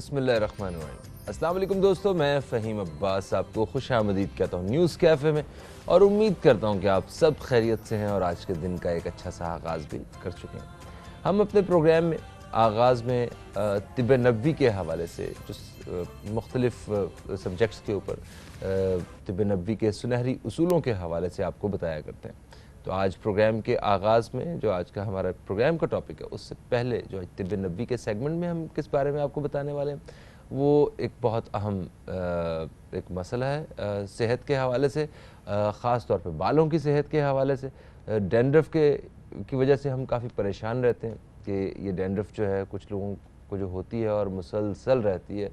बिस्मिल्लाहिर्रहमानिर्रहीम। अस्सलाम वालेकुम दोस्तों, मैं फ़हीम अब्बास आपको खुश आमदीद कहता हूँ न्यूज़ कैफ़े में, और उम्मीद करता हूँ कि आप सब खैरियत से हैं और आज के दिन का एक अच्छा सा आगाज़ भी कर चुके हैं। हम अपने प्रोग्राम में आगाज़ में तिब नबवी के हवाले से जो मुख्तलिफ़ सब्जेक्ट्स के ऊपर तिब नबवी के सुनहरी उसूलों के हवाले से आपको बताया करते हैं। तो आज प्रोग्राम के आगाज़ में जो आज का हमारा प्रोग्राम का टॉपिक है, उससे पहले जो तिब नबवी के सेगमेंट में हम किस बारे में आपको बताने वाले हैं, वो एक बहुत अहम एक मसला है सेहत के हवाले से, ख़ास तौर पे बालों की सेहत के हवाले से। डैंड्रफ की वजह से हम काफ़ी परेशान रहते हैं कि ये डैंड्रफ जो है कुछ लोगों को जो होती है और मुसलसल रहती है,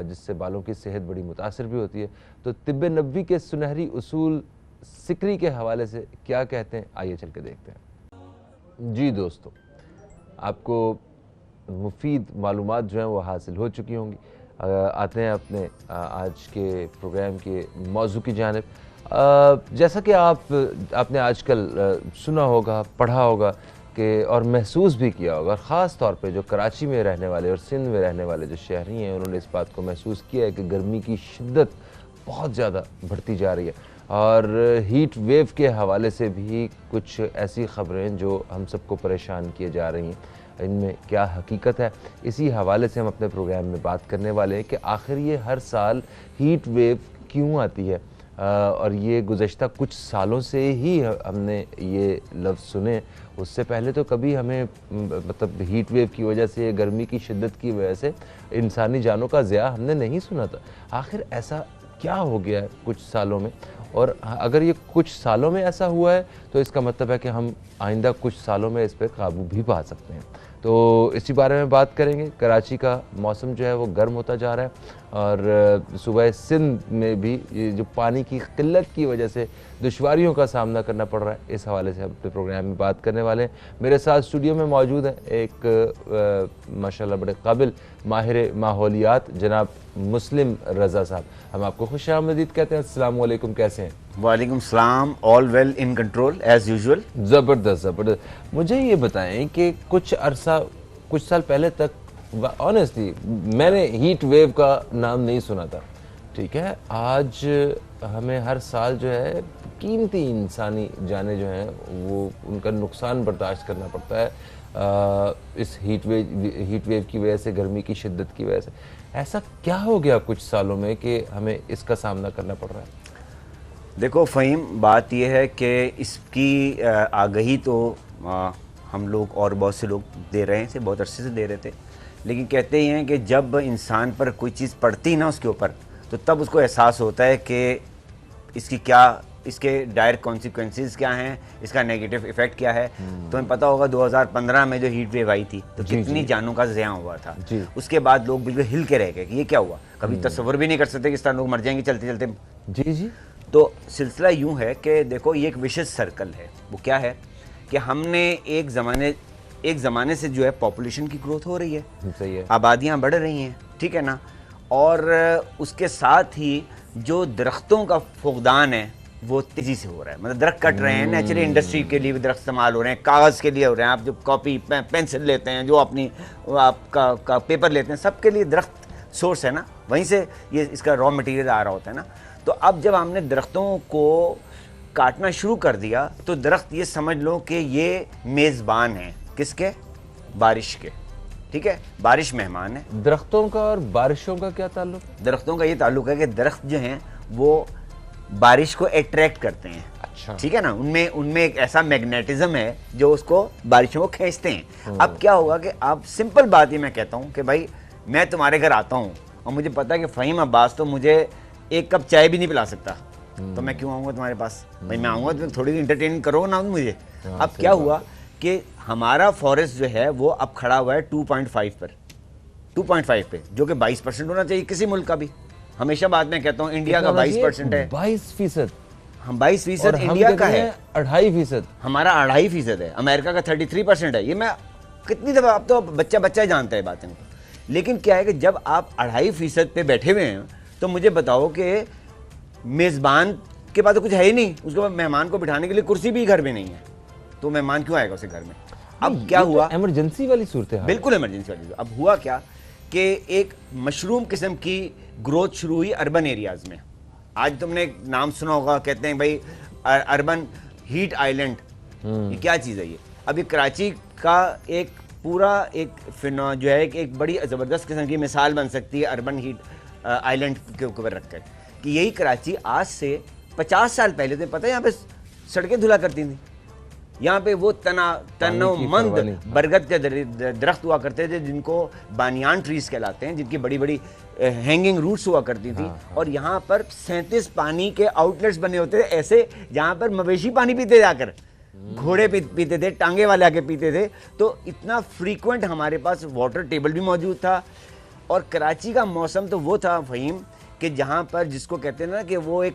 जिससे बालों की सेहत बड़ी मुतासिर भी होती है। तो तिब नबवी के सुनहरी उसूल सिकरी के हवाले से क्या कहते हैं, आइए चल के देखते हैं। जी दोस्तों, आपको मुफीद मालूमात जो हैं वो हासिल हो चुकी होंगी। आते हैं अपने आज के प्रोग्राम के मौजू की जानिब। जैसा कि आपने आजकल सुना होगा, पढ़ा होगा कि और महसूस भी किया होगा, ख़ास तौर पे जो कराची में रहने वाले और सिंध में रहने वाले जो शहरी हैं, उन्होंने इस बात को महसूस किया है कि गर्मी की शिद्दत बहुत ज़्यादा बढ़ती जा रही है। और हीट वेव के हवाले से भी कुछ ऐसी ख़बरें जो हम सबको परेशान किए जा रही हैं, इनमें क्या हकीकत है, इसी हवाले से हम अपने प्रोग्राम में बात करने वाले हैं कि आखिर ये हर साल हीट वेव क्यों आती है। और ये गुज़श्ता कुछ सालों से ही हमने ये लफ्ज़ सुने, उससे पहले तो कभी हमें मतलब हीट वेव की वजह से, गर्मी की शिद्दत की वजह से इंसानी जानों का ज़िया हमने नहीं सुना था। आखिर ऐसा क्या हो गया है कुछ सालों में, और अगर ये कुछ सालों में ऐसा हुआ है तो इसका मतलब है कि हम आइंदा कुछ सालों में इस पर काबू भी पा सकते हैं। तो इसी बारे में बात करेंगे। कराची का मौसम जो है वो गर्म होता जा रहा है, और सुबह सिंध में भी ये जो पानी की किल्लत की वजह से दुश्वारियों का सामना करना पड़ रहा है, इस हवाले से हम अपने प्रोग्राम में बात करने वाले हैं। मेरे साथ स्टूडियो में मौजूद हैं एक माशाल्लाह बड़े काबिल माहिर माहौलियात जनाब मुस्लिम रज़ा साहब। हम आपको खुश आमदीद कहते हैं। अस्सलाम वालेकुम, कैसे हैं? वालेकुम सलाम, all well in control as usual. ज़बरदस्त ज़बरदस्त। मुझे ये बताएं कि कुछ साल पहले तक ऑनेस्टली मैंने हीट वेव का नाम नहीं सुना था, ठीक है। आज हमें हर साल जो है कीमती इंसानी जानें जो हैं वो उनका नुकसान बर्दाश्त करना पड़ता है इस हीट वेव की वजह से, गर्मी की शिद्दत की वजह से। ऐसा क्या हो गया कुछ सालों में कि हमें इसका सामना करना पड़ रहा है? देखो फ़हीम, बात यह है कि इसकी आगाही तो हम लोग और बहुत से लोग दे रहे हैं, बहुत अरसे से दे रहे थे, लेकिन कहते ही हैं कि जब इंसान पर कोई चीज़ पड़ती ना उसके ऊपर, तो तब उसको एहसास होता है कि इसके डायरेक्ट कॉन्सिक्वेंसेस क्या हैं, इसका नेगेटिव इफेक्ट क्या है। तो हमें पता होगा 2015 में जो हीट वेव आई थी तो कितनी जानों का ज़िया हुआ था। उसके बाद लोग बिल्कुल हिल के रह गए कि ये क्या हुआ, कभी तस्वर भी नहीं कर सकते कि इस तरह लोग मर जाएंगे चलते चलते। जी। तो सिलसिला यूँ है कि देखो, ये एक विशेष सर्कल है। वो क्या है कि हमने एक ज़माने से जो है पॉपुलेशन की ग्रोथ हो रही है, सही है, आबादियाँ बढ़ रही हैं, ठीक है ना, और उसके साथ ही जो दरख्तों का फुकदान है वो तेज़ी से हो रहा है। मतलब दरख्त कट रहे हैं, नेचुरली इंडस्ट्री के लिए भी दरख्त इस्तेमाल हो रहे हैं, कागज़ के लिए हो रहे हैं, आप जो कॉपी पेंसिल लेते हैं, जो आपका पेपर लेते हैं, सबके लिए दरख्त सोर्स है ना, वहीं से ये इसका रॉ मटेरियल आ रहा होता है ना। तो अब जब हमने दरख्तों को काटना शुरू कर दिया तो दरख्त ये समझ लो कि ये मेज़बान है, किसके? बारिश के, ठीक है, बारिश मेहमान है। दरख्तों का और बारिशों का क्या ताल्लुक? दरख्तों का ये ताल्लुक है कि दरख्त जो हैं वो बारिश को अट्रैक्ट करते हैं, अच्छा, ठीक है ना, उनमें एक ऐसा मैग्नेटिज्म है जो उसको बारिशों को खींचते हैं। अब क्या होगा कि आप सिंपल बात ही मैं कहता हूँ कि भाई मैं तुम्हारे घर आता हूँ और मुझे पता है कि फ़हीम अब्बास तो मुझे एक कप चाय भी नहीं पिला सकता, तो मैं क्यों आऊँगा तुम्हारे पास? भाई मैं आऊँगा तो थोड़ी इंटरटेन करो ना मुझे। अब क्या हुआ कि हमारा फॉरेस्ट जो है वो अब खड़ा हुआ है 2.5 पर, 2.5 पे, जो कि 22% होना चाहिए किसी मुल्क का भी। हमेशा बात मैं कहता हूँ इंडिया का 22% है, 22%। हम 22% इंडिया का है, 2.5% हमारा 2.5% है। अमेरिका का 33% है। ये मैं कितनी दफ़ा, अब तो बच्चा ही जानता है बातें। लेकिन क्या है कि जब आप 2.5% पे बैठे हुए हैं तो मुझे बताओ कि मेज़बान के पास तो कुछ है ही नहीं, उसके बाद मेहमान को बिठाने के लिए कुर्सी भी घर में नहीं है, तो मेहमान क्यों आएगा उसे घर में? अब क्या हुआ? इमरजेंसी वाली सूरत है, बिल्कुल इमरजेंसी वाली। अब हुआ क्या कि एक मशरूम किस्म की ग्रोथ शुरू हुई अर्बन एरियाज़ में। आज तुमने एक नाम सुना होगा, कहते हैं भाई अर्बन हीट आइलैंड। ये क्या चीज़ है ये? अभी कराची का एक पूरा एक जो है एक बड़ी ज़बरदस्त किस्म की मिसाल बन सकती है अर्बन हीट आइलैंड के ऊपर रखकर, कि यही कराची आज से 50 साल पहले तो पता है यहाँ पे सड़कें धुला करती थी। यहाँ पे वो तनोमंद बरगद के दरख्त हुआ करते थे जिनको बानियान ट्रीज कहलाते हैं, जिनकी बड़ी बड़ी हैंगिंग रूट्स हुआ करती थी। और यहाँ पर 37 पानी के आउटलेट्स बने होते थे ऐसे, जहाँ पर मवेशी पानी पीते जाकर, घोड़े पीते थे, टांगे वाले आके पीते थे। तो इतना फ्रीक्वेंट हमारे पास वाटर टेबल भी मौजूद था। और कराची का मौसम तो वो था फ़हीम कि जहाँ पर जिसको कहते हैं ना कि वो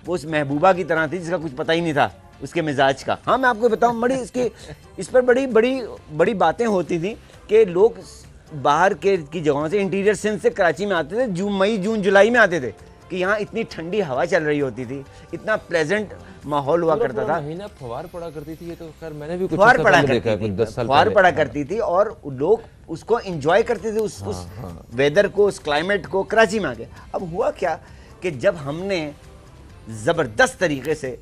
उस महबूबा की तरह थी जिसका कुछ पता ही नहीं था उसके मिजाज का। हाँ, मैं आपको बताऊँ, बड़ी इस पर बड़ी बातें होती थी कि लोग बाहर की जगहों से, इंटीरियर सिंध से कराची में आते थे, मई जून जुलाई में आते थे कि यहाँ इतनी ठंडी हवा चल रही होती थी, इतना प्लेजेंट माहौल हुआ करता था। महीना फवार पड़ा करती थी। ये तो खैर मैंने भी कुछ फवार पड़ा देखा है, करती थी, 10 साल फवार पहले। पड़ा करती थी और लोग उसको एंजॉय करते थे, उस वेदर को, उस क्लाइमेट को कराची में आके। अब हुआ क्या कि जब हमने ज़बरदस्त तरीके से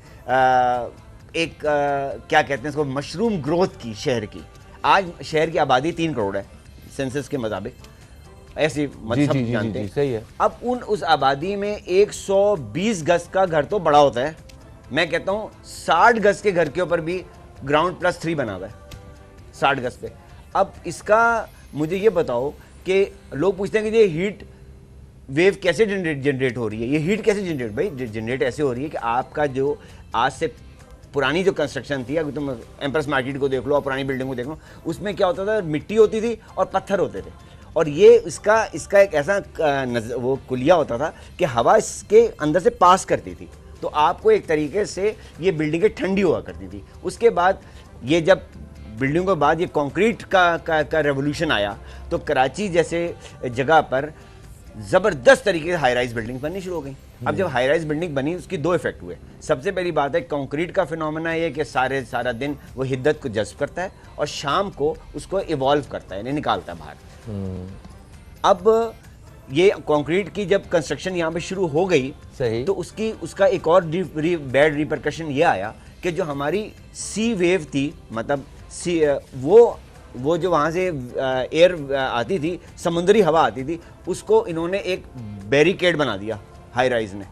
क्या कहते हैं इसको, मशरूम ग्रोथ की शहर की। आज शहर की आबादी 3 करोड़ है सेंसस के मुताबिक, ऐसी मतलब जानते हैं। सही है। अब उस आबादी में 120 गज का घर तो बड़ा होता है। मैं कहता हूँ 60 गज के घर के ऊपर भी ग्राउंड +3 बना हुआ है 60 गज पे। अब इसका मुझे ये बताओ कि लोग पूछते हैं कि ये हीट वेव कैसे जनरेट हो रही है। ये हीट कैसे जनरेट, भाई जनरेट ऐसे हो रही है कि आपका जो आज से पुरानी जो कंस्ट्रक्शन थी, अगर तुम एम्प्रेस मार्केट को देख लो और पुरानी बिल्डिंग को देख लो, उसमें क्या होता था, मिट्टी होती थी और पत्थर होते थे। और ये इसका एक ऐसा वो कुलिया होता था कि हवा इसके अंदर से पास करती थी, तो आपको एक तरीके से ये बिल्डिंगें ठंडी हुआ करती थी। उसके बाद ये जब बिल्डिंग के बाद ये कंक्रीट का रेवोल्यूशन आया, तो कराची जैसे जगह पर ज़बरदस्त तरीके से हाई राइज बिल्डिंग बननी शुरू हो गई। अब जब हाई राइज बिल्डिंग बनी, उसकी 2 इफेक्ट हुए। सबसे पहली बात है, कंक्रीट का फिनोमेना ये कि सारा दिन वो हिद्दत को जज्ब करता है और शाम को उसको इवॉल्व करता है, यानी निकालता है बाहर। अब ये कंक्रीट की जब कंस्ट्रक्शन यहाँ पे शुरू हो गई, सही, तो उसका एक और बैड रिपरकशन ये आया कि जो हमारी सी वेव थी, मतलब वो जो वहाँ से एयर आती थी, समुद्री हवा आती थी, उसको इन्होंने एक बैरिकेड बना दिया हाई राइज ने,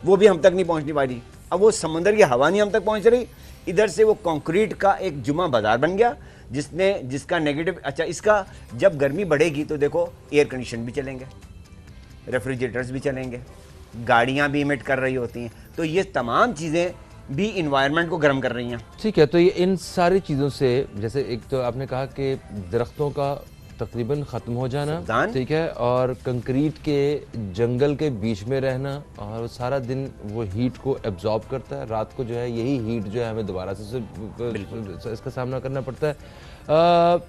वो भी हम तक नहीं पहुँचने वाली। अब वो समंदर की हवा नहीं हम तक पहुँच रही, इधर से वो कंक्रीट का एक जुमा बाजार बन गया जिसका नेगेटिव। अच्छा, इसका जब गर्मी बढ़ेगी तो देखो एयर कंडीशन भी चलेंगे, रेफ्रिजरेटर्स भी चलेंगे, गाड़ियाँ भी इमिट कर रही होती हैं, तो ये तमाम चीज़ें भी इन्वायरमेंट को गर्म कर रही हैं। ठीक है, तो ये इन सारी चीज़ों से, जैसे एक तो आपने कहा कि दरख्तों का तकरीबन ख़त्म हो जाना, ठीक है, और कंक्रीट के जंगल के बीच में रहना, और सारा दिन वो हीट को एब्जॉर्ब करता है, रात को जो है यही हीट जो है हमें दोबारा से इसका सामना करना पड़ता है।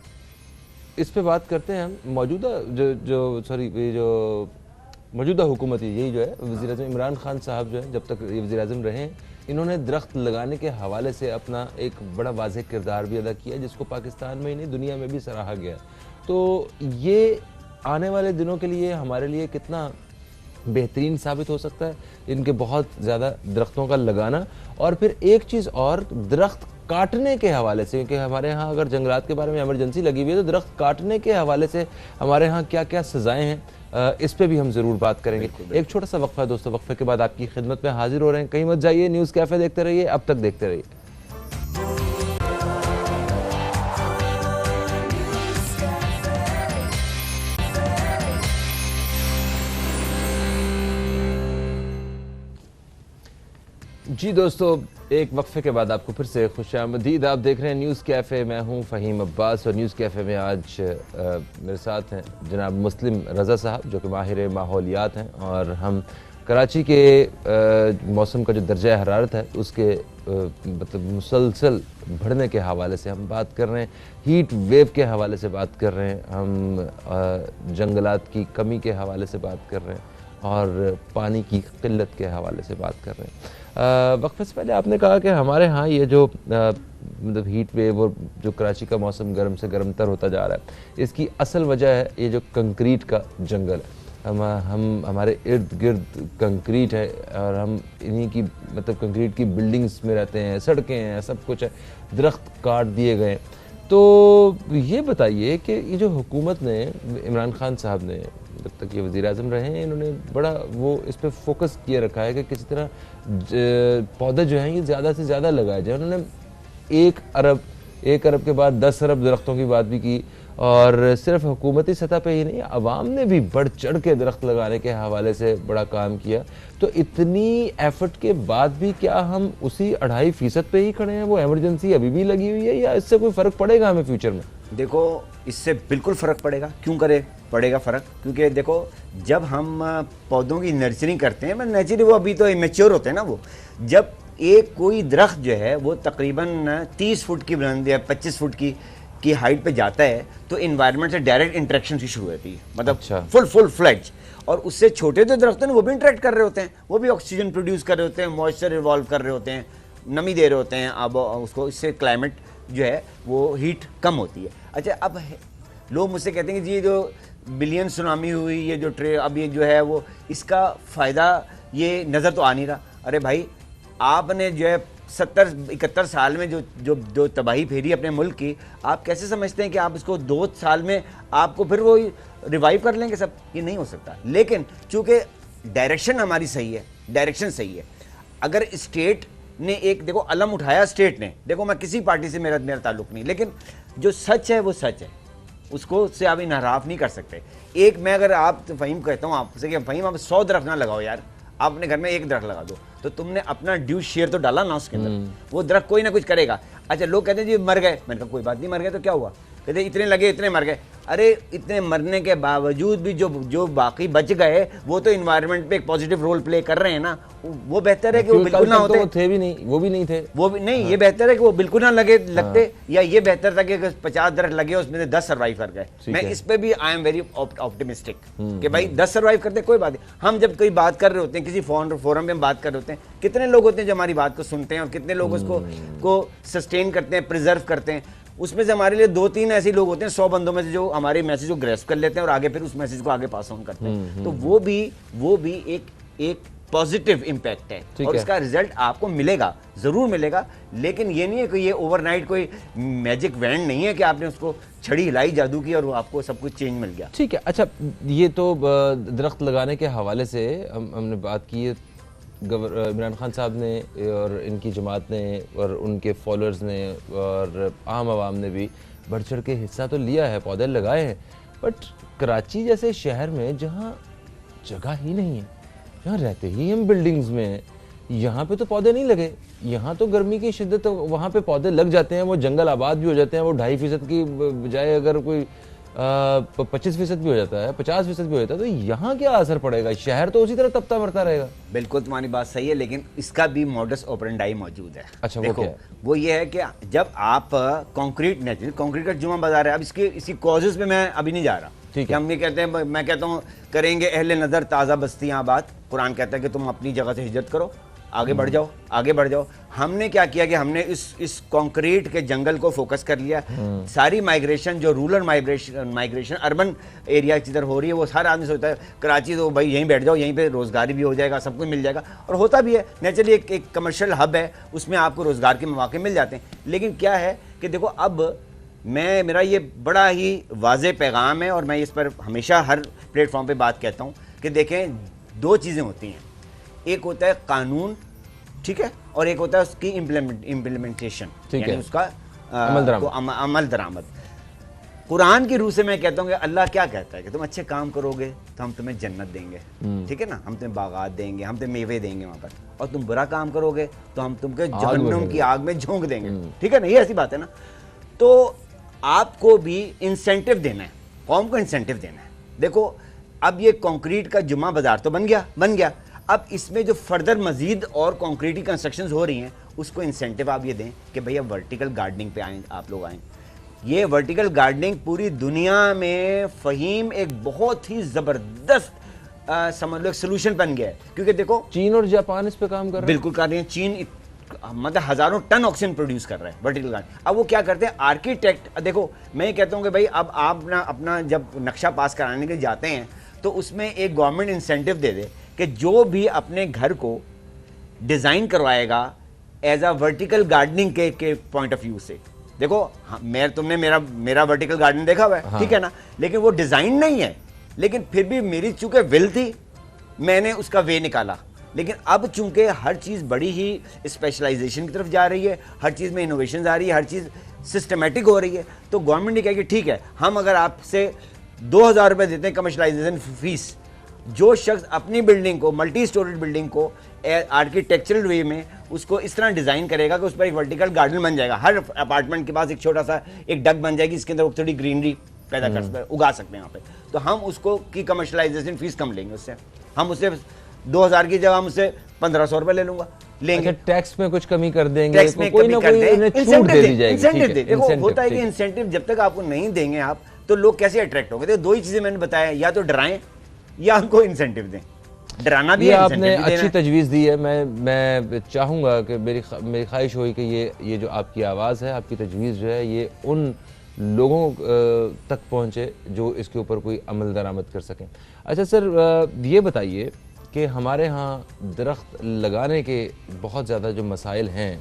इस पे बात करते हैं हम। मौजूदा जो मौजूदा हुकूमत यही जो है, वज़ीर-ए-आज़म इमरान खान साहब जो है, जब तक ये वज़ीर-ए-आज़म रहे हैं, इन्होंने दरख्त लगाने के हवाले से अपना एक बड़ा वाज़ेह किरदार भी अदा किया, जिसको पाकिस्तान में ही नहीं दुनिया में भी सराहा गया। तो ये आने वाले दिनों के लिए हमारे लिए कितना बेहतरीन साबित हो सकता है, इनके बहुत ज़्यादा दरख्तों का लगाना। और फिर एक चीज़ और, दरख्त काटने के हवाले से, क्योंकि हमारे यहाँ अगर जंगलात के बारे में इमरजेंसी लगी हुई है, तो दरख्त काटने के हवाले से हमारे यहाँ क्या क्या सज़ाएँ हैं, इस पे भी हम ज़रूर बात करेंगे। एक छोटा सा वक्फा है दोस्तों, वक्फे के बाद आपकी खिदमत में हाजिर हो रहे हैं। कहीं मत जाइए, न्यूज़ कैफ़े देखते रहिए, अब तक देखते रहिए। जी दोस्तों, एक वक्फे के बाद आपको फिर से खुशामदीद। आप देख रहे हैं न्यूज़ कैफ़े, मैं हूं फ़हीम अब्बास, और न्यूज़ कैफ़े में आज मेरे साथ हैं जनाब मुस्लिम रज़ा साहब, जो कि माहिर माहौलियात हैं, और हम कराची के मौसम का जो दर्जा हरारत है उसके मतलब मुसलसल बढ़ने के हवाले से हम बात कर रहे हैं, हीट वेव के हवाले से बात कर रहे हैं, हम जंगलात की कमी के हवाले से बात कर रहे हैं, और पानी की किल्लत के हवाले से बात कर रहे हैं। वक्फे से पहले आपने कहा कि हमारे यहाँ ये जो मतलब हीट वेव और जो कराची का मौसम गर्म से गर्म तर होता जा रहा है, इसकी असल वजह है ये जो कंक्रीट का जंगल है। हम हमारे इर्द गिर्द कंक्रीट है और हम इन्हीं की मतलब कंक्रीट की बिल्डिंग्स में रहते हैं, सड़कें हैं, सब कुछ है, दरख्त काट दिए गए। तो ये बताइए कि ये जो हुकूमत ने, इमरान खान साहब ने जब तक ये वज़ीर आज़म रहे हैं, इन्होंने बड़ा वो इस पर फोकस किए रखा है कि किसी तरह पौधे जो हैं ये ज़्यादा से ज़्यादा लगाए जाए। उन्होंने 1 अरब के बाद 10 अरब दरख्तों की बात भी की, और सिर्फ हुकूमती सतह पे ही नहीं, अवाम ने भी बढ़ चढ़ के दरख्त लगाने के हवाले से बड़ा काम किया। तो इतनी एफर्ट के बाद भी क्या हम उसी 2.5% पे ही खड़े हैं? वो इमरजेंसी अभी भी लगी हुई है या इससे कोई फ़र्क पड़ेगा हमें फ्यूचर में? देखो, इससे बिल्कुल फ़र्क पड़ेगा। क्यों पड़ेगा फ़र्क? क्योंकि देखो, जब हम पौधों की नर्सरिंग करते हैं, मतलब नेचुरली वो अभी तो इमेच्योर होते हैं ना, वो जब एक कोई दरख्त जो है वो तकरीबन 30 फुट की बुलंदी या 25 फुट की हाइट पे जाता है, तो इन्वायरमेंट से डायरेक्ट इंटरेक्शन से शुरू होती है, मतलब फुल फ्लेज। और उससे छोटे जो दरख्त हैं वो भी इंटरेक्ट कर रहे होते हैं, वो भी ऑक्सीजन प्रोड्यूस कर रहे होते हैं, मॉइस्चर इवॉल्व कर रहे होते हैं, नमी दे रहे होते हैं। अब उसको, इससे क्लाइमेट जो है वो हीट कम होती है। अच्छा, अब लोग मुझसे कहते हैं कि जी जो बिलियन सुनामी हुई, ये जो अब ये जो है वो इसका फ़ायदा ये नज़र तो आ नहीं रहा। अरे भाई, आपने जो है 70-71 साल में जो तबाही फेरी अपने मुल्क की, आप कैसे समझते हैं कि आप इसको 2 साल में आपको फिर वो रिवाइव कर लेंगे सब? ये नहीं हो सकता। लेकिन चूंकि डायरेक्शन हमारी सही है, डायरेक्शन सही है। अगर स्टेट ने एक, देखो, अलम उठाया स्टेट ने, देखो मैं किसी पार्टी से मेरा ताल्लुक नहीं, लेकिन जो सच है वो सच है, उसको से आप इनहराफ नहीं कर सकते। एक मैं अगर आप फ़हीम कहता हूँ आपसे कि फ़हीम आप 100 दरख्त ना लगाओ यार, आप अपने घर में 1 दरख्त लगा दो, तो तुमने अपना ड्यू शेयर तो डाला ना उसके अंदर, वो दरख्त कोई ना कुछ करेगा। अच्छा, लोग कहते हैं जी मर गए, मैंने कहा कोई बात नहीं, मर गए तो क्या हुआ? कहते इतने लगे, इतने मर गए। अरे इतने मरने के बावजूद भी जो बाकी बच गए वो तो इन्वायरमेंट पे एक पॉजिटिव रोल प्ले कर रहे हैं ना। वो बेहतर है कि वो बिल्कुल ना होते, वो थे भी नहीं, वो भी नहीं थे, वो भी नहीं। ये बेहतर है कि वो बिल्कुल ना लगते, या ये बेहतर था कि 50 दरख्त लगे उसमें से 10 सर्वाइव कर गए। मैं इस पे भी आई एम वेरी ऑप्टिमिस्टिक कि भाई 10 सर्वाइव करते कोई बात नहीं। हम जब कोई बात कर रहे होते हैं, किसी फोरम में हम बात कर रहे होते हैं, कितने लोग होते हैं जो हमारी बात को सुनते हैं और कितने लोग उसको सस्टेन करते हैं, प्रिजर्व करते हैं। उसमें से हमारे लिए 2-3 ऐसे लोग होते हैं 100 बंदों में से जो हमारे मैसेज को ग्रेस्प कर लेते हैं और आगे फिर उस मैसेज को आगे पास ऑन करते हैं। तो वो भी एक पॉजिटिव इम्पैक्ट है और इसका रिजल्ट आपको मिलेगा, जरूर मिलेगा। लेकिन ये नहीं है कि ये ओवरनाइट कोई मैजिक वैंड नहीं है कि आपने उसको छड़ी हिलाई जादू की और आपको सब कुछ चेंज मिल गया। ठीक है। अच्छा, ये तो दरख्त लगाने के हवाले से हमने बात की है। इमरान खान साहब ने और इनकी जमात ने और उनके फॉलोअर्स ने और आम आवाम ने भी बढ़ चढ़ के हिस्सा तो लिया है, पौधे लगाए हैं, बट कराची जैसे शहर में जहाँ जगह ही नहीं है, यहाँ रहते ही हम बिल्डिंग्स में हैं, यहाँ पे तो पौधे नहीं लगे। यहाँ तो गर्मी की शिद्दत, तो वहाँ पे पौधे लग जाते हैं, वो जंगल आबाद भी हो जाते हैं, वो 2.5% की बजाय अगर कोई 25% भी हो जाता है, 50% भी हो जाता है, तो यहाँ क्या असर पड़ेगा? शहर तो उसी तरह तपता मरता रहेगा। बिल्कुल तुम्हारी बात सही है, लेकिन इसका भी मॉडस ऑपरेंडी मौजूद है। अच्छा, देखो, वो ये है कि जब आप कंक्रीट का जुमा बाजार है, अब इसी कॉजेज पे मैं अभी नहीं जा रहा। ठीक है, हम ये कहते हैं, मैं कहता हूँ करेंगे अहले नज़र ताज़ा बस्तियाँ आबाद। कुरान कहता है कि तुम अपनी जगह से हिजरत करो, आगे बढ़ जाओ, आगे बढ़ जाओ। हमने क्या किया कि हमने इस कंक्रीट के जंगल को फोकस कर लिया। सारी माइग्रेशन, जो रूरल माइग्रेशन अर्बन एरिया की तरफ हो रही है, वो सारा आदमी सोचता है कराची तो भाई यहीं बैठ जाओ, यहीं पे रोजगार भी हो जाएगा, सब कुछ मिल जाएगा, और होता भी है। नेचुरली एक कमर्शियल हब है, उसमें आपको रोजगार के मौके मिल जाते हैं। लेकिन क्या है कि देखो, अब मेरा ये बड़ा ही वाज़ेह पैगाम है और मैं इस पर हमेशा हर प्लेटफॉर्म पे बात कहता हूँ कि देखें, 2 चीज़ें होती हैं। एक होता है कानून, ठीक है, और एक होता है उसकी इम्प्लीमेंटेशन, यानी उसका अमल दरामद। कुरान की रूह से मैं कहता हूँ कि अल्लाह क्या कहता है कि तुम अच्छे काम करोगे तो हम तुम्हें जन्नत देंगे, ठीक है ना, हम तुम्हें बागात देंगे, हम तुम्हें मेवे देंगे वहाँ पर, और तुम बुरा काम करोगे तो हम तुमको जहन्नुम की आग में झोंक देंगे, ठीक है ना। ये ऐसी बात है ना। तो आपको भी इंसेंटिव देना है, कौम को इंसेंटिव देना है। देखो, अब ये कंक्रीट का जुमा बाजार तो बन गया। अब इसमें जो फर्दर मजीद और कंक्रीट की कंस्ट्रक्शंस हो रही हैं, उसको इंसेंटिव आप ये दें कि भैया वर्टिकल गार्डनिंग पे आएँ, आप लोग आएँ। ये वर्टिकल गार्डनिंग पूरी दुनिया में फ़हीम एक बहुत ही ज़बरदस्त समझ लो एक सोल्यूशन बन गया है। क्योंकि देखो, चीन और जापान इस पे काम कर रहे हैं, बिल्कुल कर रहे हैं। चीन मतलब हजारों टन ऑक्सीजन प्रोड्यूस कर रहा है वर्टिकल गार्डन। अब वो क्या करते हैं आर्किटेक्ट, देखो मैं ये कहता हूँ कि भाई अब आप ना अपना जब नक्शा पास कराने के लिए जाते हैं तो उसमें एक गवर्नमेंट इंसेंटिव दे दे कि जो भी अपने घर को डिजाइन करवाएगा एज अ वर्टिकल गार्डनिंग के पॉइंट ऑफ व्यू से, देखो तुमने मेरा वर्टिकल गार्डन देखा हुआ है, ठीक है ना, लेकिन वो डिजाइन नहीं है, लेकिन फिर भी मेरी चूंकि विल थी मैंने उसका वे निकाला। लेकिन अब चूंकि हर चीज बड़ी ही स्पेशलाइजेशन की तरफ जा रही है, हर चीज में इनोवेशन आ रही है, हर चीज सिस्टमेटिक हो रही है, तो गवर्नमेंट ने कहा कि ठीक है हम अगर आपसे 2000 रुपए देते हैं कमर्शलाइजेशन फीस, जो शख्स अपनी बिल्डिंग को मल्टी स्टोरेड बिल्डिंग को आर्किटेक्चरल वे में उसको इस तरह डिजाइन करेगा कि उस पर एक वर्टिकल गार्डन बन जाएगा, हर अपार्टमेंट के पास एक छोटा सा एक डक बन जाएगी, इसके अंदर थोड़ी ग्रीनरी पैदा कर सकते हैं, उगा सकते हैं यहाँ पे, तो हम उसको की कमर्शलाइजेशन फीस कम लेंगे उससे, हम उससे 2000 की जगह हम उससे 1500 रुपए ले लूंगा लेंगे। अच्छा, टैक्स में कुछ कमी कर देंगे, टैक्स में कोई कमी ना कर कोई दें, उन्हें छूट दे दी जाएगी। इंसेंटिव दे, देखो होता है कि ठीक। इंसेंटिव जब तक आपको नहीं देंगे आप तो लोग कैसे अट्रैक्ट होंगे। तो दो ही चीजें मैंने बताया, या तो डराएं या उनको इंसेंटिव दें, डराना भी ये है, आपने इंसेंटिव भी देना अच्छी है। तजवीज़ दी है। मैं चाहूँगा कि मेरी ख्वाहिश हुई कि ये जो आपकी आवाज़ है, आपकी तजवीज़ जो है, ये उन लोगों तक पहुँचे जो इसके ऊपर कोई अमल दरामद कर सकें। अच्छा सर, ये बताइए कि हमारे यहाँ दरख्त लगाने के बहुत ज़्यादा जो मसाइल हैं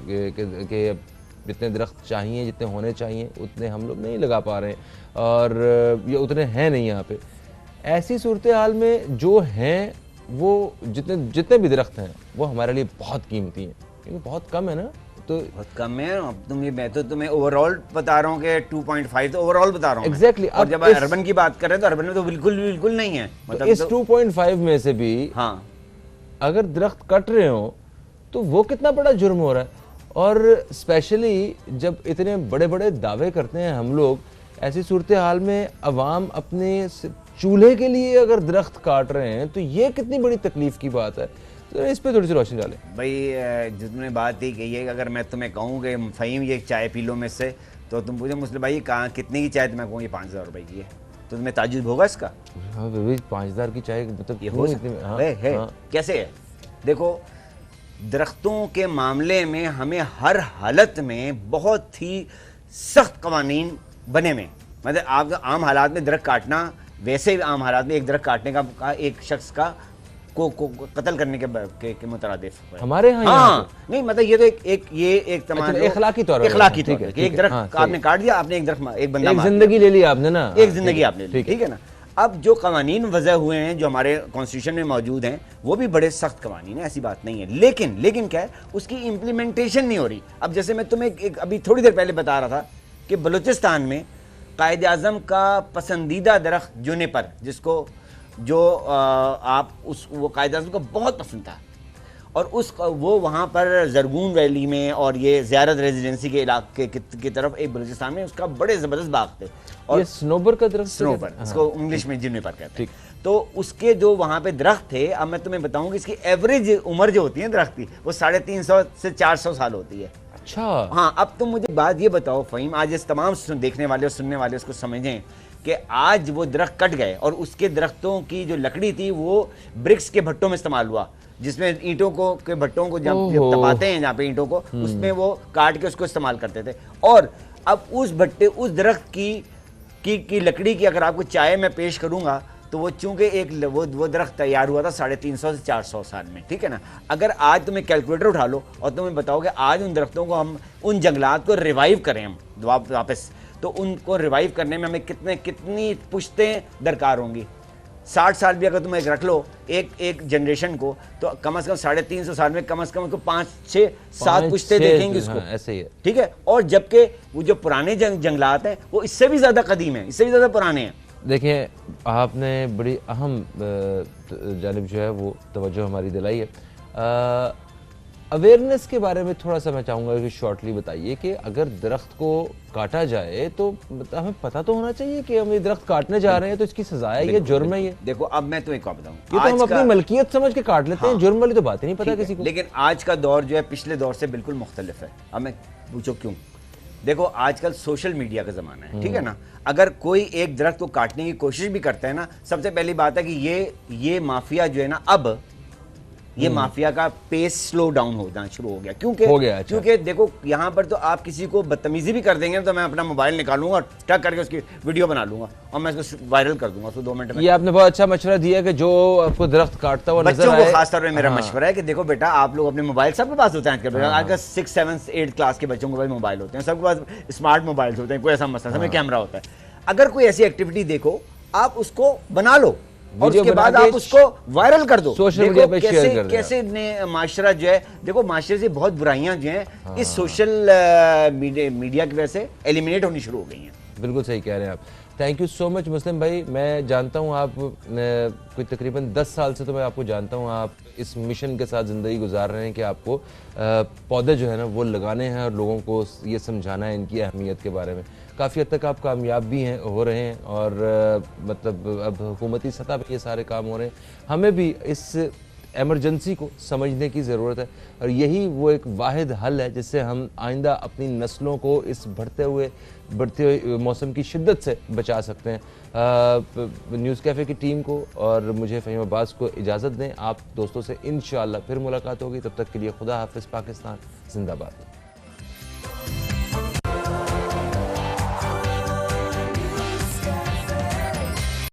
कि जितने दरख्त चाहिए, जितने होने चाहिए, उतने हम लोग नहीं लगा पा रहे हैं और ये उतने हैं नहीं यहाँ पे। ऐसी सूरत हाल में जो हैं वो जितने भी दरख्त हैं वो हमारे लिए बहुत कीमती हैं, क्योंकि बहुत कम है ना, तो बहुत कम है। अब मैं तो तुम्हें ओवरऑल बता रहा हूँ कि 2.5 तो ओवरऑल बता रहा हूँ Exactly, और अब जब इस- अर्बन की बात कर रहे हैं तो अर्बन में तो बिल्कुल नहीं है, तो मतलब इस 2.5 में से भी हाँ अगर दरख्त कट रहे हो तो वो कितना बड़ा जुर्म हो रहा है। और स्पेशली जब इतने बड़े बड़े दावे करते हैं हम लोग, ऐसी सूरत हाल में अवाम अपने चूल्हे के लिए अगर दरख्त काट रहे हैं तो ये कितनी बड़ी तकलीफ की बात है। तो इस पे थोड़ी सी रोशनी डालें भाई। जो तुमने बात ही कही है, अगर मैं तुम्हें कहूँ कि फ़हीम ये चाय पी लो में से, तो तुम पूछो मुस्लिम भाई कहाँ कितनी की चाय, तो मैं कहूँ ये 5000 रुपए की है, तो तुम्हें ताजुब होगा इसका? हाँ भाई, 5000 की चाय मतलब ये हो सकता है, हाँ। कैसे है? देखो दरख्तों के मामले में हमें हर हालत में बहुत ही सख्त कवानीन बने में, मतलब आप आम हालात में दरख्त काटना, वैसे भी आम हालात में एक दरख्त काटने का एक शख्स का को कत्ल करने के मुतरादिफ है हमारे यहाँ हाँ नहीं, मतलब ये तो एक तमाम इखलाकी तौर इखलाकी ठीक तौर है, पे एक दरख्त आपने काट दिया, आपने एक दरख्त एक बंदा एक जिंदगी ले ली आपने ना, एक जिंदगी आपने ली, ठीक है ना। अब जो कवानीन वजह हुए हैं जो हमारे कॉन्स्टिट्यूशन में मौजूद हैं वो भी बड़े सख्त कवानीन है, ऐसी बात नहीं है, लेकिन क्या है उसकी इम्प्लीमेंटेशन नहीं हो रही। अब जैसे मैं तुम्हें अभी थोड़ी देर पहले बता रहा था कि बलूचिस्तान में कायद आज़म का पसंदीदा दरख्त जुनिपर, जिसको जो वो कायद आज़म को बहुत पसंद था, और वो वहाँ पर जरगून वैली में और ये ज़ियारत रेजिडेंसी के इलाके की तरफ एक बलूचिस्तान में उसका बड़े ज़बरदस्त बाग थे, और ये स्नोबर का दरख्त, स्नोबर इसको इंग्लिश में जुनिपर कहते हैं। तो उसके जो वहाँ पे दरख्त थे, अब मैं तुम्हें बताऊँ कि इसकी एवरेज उम्र जो होती है दरख्त की वो 350 से 400 साल होती है। अच्छा हाँ, अब तुम मुझे बात ये बताओ फ़हीम, आज इस तमाम देखने वाले और सुनने वाले उसको समझें कि आज वो दरख्त कट गए और उसके दरख्तों की जो लकड़ी थी वो ब्रिक्स के भट्टों में इस्तेमाल हुआ, जिसमें ईंटों को के भट्टों को जब तपाते हैं जहाँ पे ईंटों को, उसमें वो काट के उसको इस्तेमाल करते थे। और अब उस भट्टे उस दरख्त की लकड़ी की अगर आपको चाय में पेश करूंगा तो वो चूंकि एक वो दरख्त तैयार हुआ था 350 से 400 साल में, ठीक है ना। अगर आज तुम्हें कैलकुलेटर उठा लो और तुम्हें बताओ कि आज उन दरख्तों को हम उन जंगलात को रिवाइव करें हम वापस, तो उनको रिवाइव करने में हमें कितनी पुश्तें दरकार होंगी। 60 साल भी अगर तुम एक रख लो एक जनरेशन को, तो कम से कम 350 साल में कम से कम 5-6-7 पुश्तें देखेंगे उसको, ऐसे ही है, ठीक है। और जबकि वो जो पुराने जंगलात हैं वो इससे भी ज़्यादा कदीम है, इससे भी ज़्यादा पुराने हैं। देखिए आपने बड़ी अहम जानिब जो है वो तवज्जो हमारी दिलाई है। अवेयरनेस के बारे में थोड़ा सा मैं चाहूँगा कि शॉर्टली बताइए कि अगर दरख्त को काटा जाए तो हमें पता तो होना चाहिए कि हम ये दरख्त काटने जा रहे हैं तो इसकी सजा है, ये जुर्म है। ये देखो अब मैं तुम्हें क्या बताऊँ, ये तो हम अपनी मलकियत समझ के काट लेते हैं, जुर्म वाली तो बात ही नहीं पता किसी को। लेकिन आज का दौर जो है पिछले दौर से बिल्कुल मुख्तलिफ है। अब मैं पूछो क्यों? देखो आजकल सोशल मीडिया का ज़माना है, ठीक है ना। अगर कोई एक दरख्त को काटने की कोशिश भी करता है ना, सबसे पहली बात है कि ये माफिया जो है ना, अब ये माफिया का पेस स्लो डाउन होना शुरू हो गया। क्योंकि हो गया, अच्छा। क्योंकि देखो यहाँ पर तो आप किसी को बदतमीजी भी कर देंगे तो मैं अपना मोबाइल निकालूंगा और टक करके उसकी वीडियो बना लूंगा और मैं इसको वायरल कर दूंगा उसको 2 मिनट में। ये आपने बहुत अच्छा मशवरा दिया कि जो आपको दरख्त काटता हुआ नजर बच्चों आए, को खासतौर पे मेरा हाँ। मशवरा है कि देखो बेटा, आप लोग अपने मोबाइल सबके पास होते हैं आजकल, आजकल 6, 7, 8 क्लास के बच्चों के पास मोबाइल होते हैं, सबके पास स्मार्ट मोबाइल होते हैं, कोई ऐसा मसला नहीं, कैमरा होता है। अगर कोई ऐसी एक्टिविटी देखो, आप उसको बना लो और वीडियो उसके बना बाद के आप उसको वायरल कर दो। सोशल देखो मीडिया पे शेयर कैसे कर दें कैसे ने माशरा जो है, देखो माशरे से बहुत बुराइयां जो हैं इस सोशल मीडिया की वजह से एलिमिनेट होनी शुरू हो गई हैं। बिल्कुल सही कह रहे हैं आप। थैंक यू सो मच मुस्लिम भाई। मैं जानता हूँ आप कोई तकरीबन 10 साल से तो मैं आपको जानता हूँ, आप इस मिशन के साथ ज़िंदगी गुजार रहे हैं कि आपको पौधे जो है ना वो लगाने हैं और लोगों को ये समझाना है इनकी अहमियत के बारे में। काफ़ी हद तक आप कामयाब भी हैं, हो रहे हैं, और मतलब अब हुकूमती सतह पर ये सारे काम हो रहे हैं। हमें भी इस एमरजेंसी को समझने की ज़रूरत है और यही वो एक वाहिद हल है जिससे हम आइंदा अपनी नस्लों को इस बढ़ते हुए मौसम की शिद्दत से बचा सकते हैं। न्यूज़ कैफ़े की टीम को और मुझे फ़हीम अब्बास को इजाज़त दें। आप दोस्तों से इंशाअल्लाह फिर मुलाकात होगी। तब तक के लिए खुदा हाफिज़। पाकिस्तान जिंदाबाद।